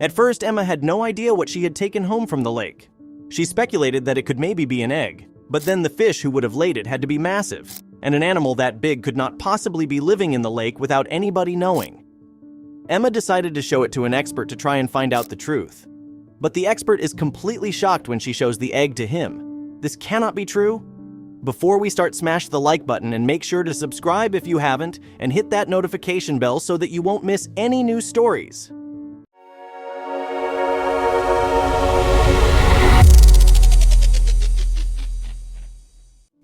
At first, Emma had no idea what she had taken home from the lake. She speculated that it could maybe be an egg, but then the fish who would have laid it had to be massive, and an animal that big could not possibly be living in the lake without anybody knowing. Emma decided to show it to an expert to try and find out the truth. But the expert is completely shocked when she shows the egg to him. This cannot be true. Before we start, smash the like button and make sure to subscribe if you haven't, and hit that notification bell so that you won't miss any new stories.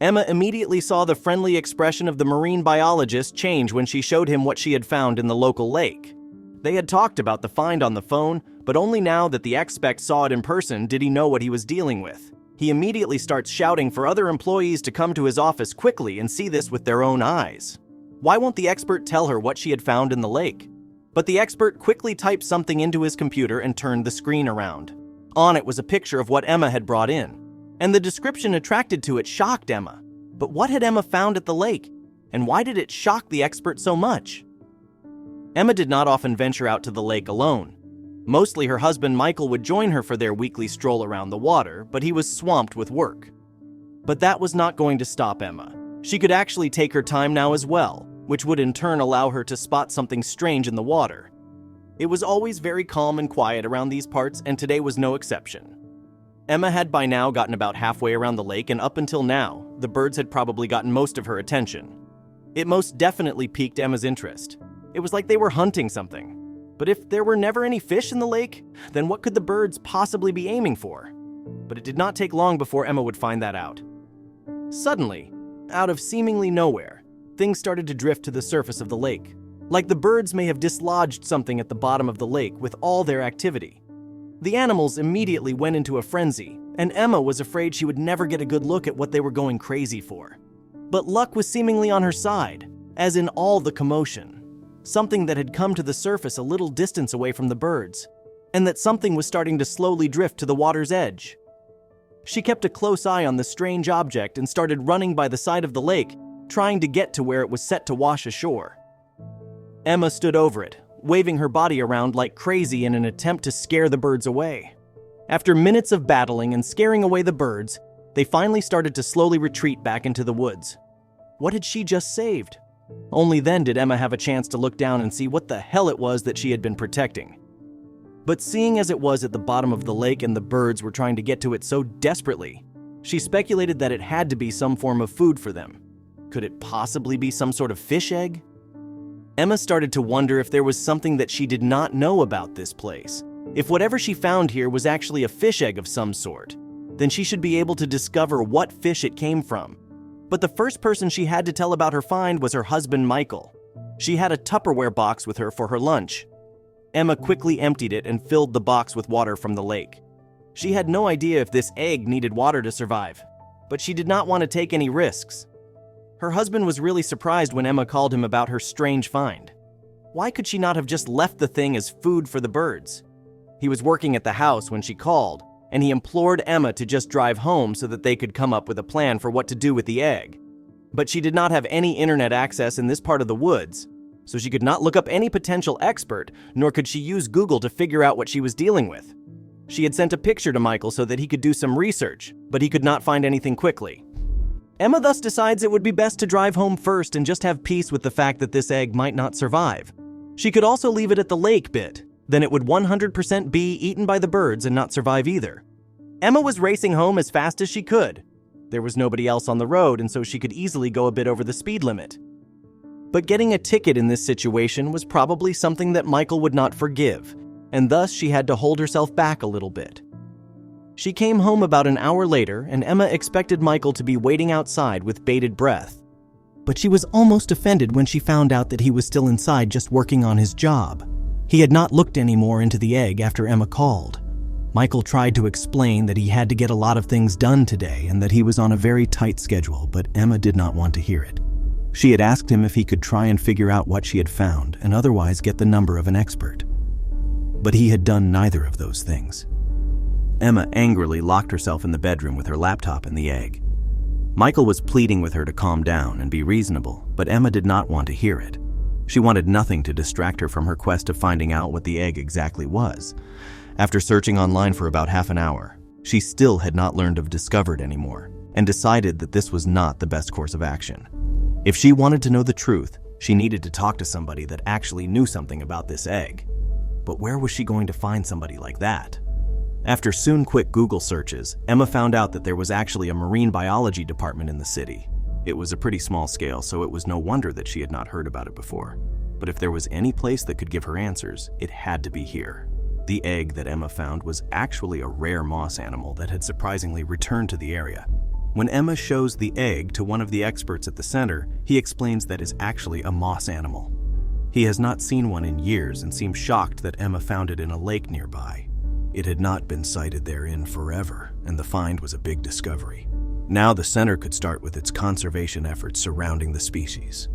Emma immediately saw the friendly expression of the marine biologist change when she showed him what she had found in the local lake. They had talked about the find on the phone, but only now that the expert saw it in person did he know what he was dealing with. He immediately starts shouting for other employees to come to his office quickly and see this with their own eyes. Why won't the expert tell her what she had found in the lake? But the expert quickly typed something into his computer and turned the screen around. On it was a picture of what Emma had brought in, and the description attracted to it shocked Emma. But what had Emma found at the lake, and why did it shock the expert so much? Emma did not often venture out to the lake alone. Mostly her husband Michael would join her for their weekly stroll around the water, but he was swamped with work. But that was not going to stop Emma. She could actually take her time now as well, which would in turn allow her to spot something strange in the water. It was always very calm and quiet around these parts, and today was no exception. Emma had by now gotten about halfway around the lake, and up until now, the birds had probably gotten most of her attention. It most definitely piqued Emma's interest. It was like they were hunting something. But if there were never any fish in the lake, then what could the birds possibly be aiming for? But it did not take long before Emma would find that out. Suddenly, out of seemingly nowhere, things started to drift to the surface of the lake. Like the birds may have dislodged something at the bottom of the lake with all their activity. The animals immediately went into a frenzy, and Emma was afraid she would never get a good look at what they were going crazy for. But luck was seemingly on her side, as in all the commotion. Something that had come to the surface a little distance away from the birds, and that something was starting to slowly drift to the water's edge. She kept a close eye on the strange object and started running by the side of the lake, trying to get to where it was set to wash ashore. Emma stood over it, waving her body around like crazy in an attempt to scare the birds away. After minutes of battling and scaring away the birds, they finally started to slowly retreat back into the woods. What had she just saved? Only then did Emma have a chance to look down and see what the hell it was that she had been protecting. But seeing as it was at the bottom of the lake and the birds were trying to get to it so desperately, she speculated that it had to be some form of food for them. Could it possibly be some sort of fish egg? Emma started to wonder if there was something that she did not know about this place. If whatever she found here was actually a fish egg of some sort, then she should be able to discover what fish it came from. But the first person she had to tell about her find was her husband, Michael. She had a Tupperware box with her for her lunch. Emma quickly emptied it and filled the box with water from the lake. She had no idea if this egg needed water to survive, but she did not want to take any risks. Her husband was really surprised when Emma called him about her strange find. Why could she not have just left the thing as food for the birds? He was working at the house when she called, and he implored Emma to just drive home so that they could come up with a plan for what to do with the egg. But she did not have any internet access in this part of the woods, so she could not look up any potential expert, nor could she use Google to figure out what she was dealing with. She had sent a picture to Michael so that he could do some research, but he could not find anything quickly. Emma thus decides it would be best to drive home first and just have peace with the fact that this egg might not survive. She could also leave it at the lake bit. Then it would 100% be eaten by the birds and not survive either. Emma was racing home as fast as she could. There was nobody else on the road, and so she could easily go a bit over the speed limit. But getting a ticket in this situation was probably something that Michael would not forgive, and thus she had to hold herself back a little bit. She came home about an hour later, and Emma expected Michael to be waiting outside with bated breath. But she was almost offended when she found out that he was still inside just working on his job. He had not looked any more into the egg after Emma called. Michael tried to explain that he had to get a lot of things done today and that he was on a very tight schedule, but Emma did not want to hear it. She had asked him if he could try and figure out what she had found and otherwise get the number of an expert. But he had done neither of those things. Emma angrily locked herself in the bedroom with her laptop and the egg. Michael was pleading with her to calm down and be reasonable, but Emma did not want to hear it. She wanted nothing to distract her from her quest of finding out what the egg exactly was. After searching online for about half an hour, she still had not learned of Discovered anymore, and decided that this was not the best course of action. If she wanted to know the truth, she needed to talk to somebody that actually knew something about this egg. But where was she going to find somebody like that? After soon quick Google searches, Emma found out that there was actually a marine biology department in the city. It was a pretty small scale, so it was no wonder that she had not heard about it before. But if there was any place that could give her answers, it had to be here. The egg that Emma found was actually a rare moss animal that had surprisingly returned to the area. When Emma shows the egg to one of the experts at the center, he explains that it's actually a moss animal. He has not seen one in years and seems shocked that Emma found it in a lake nearby. It had not been sighted there in forever, and the find was a big discovery. Now the center could start with its conservation efforts surrounding the species.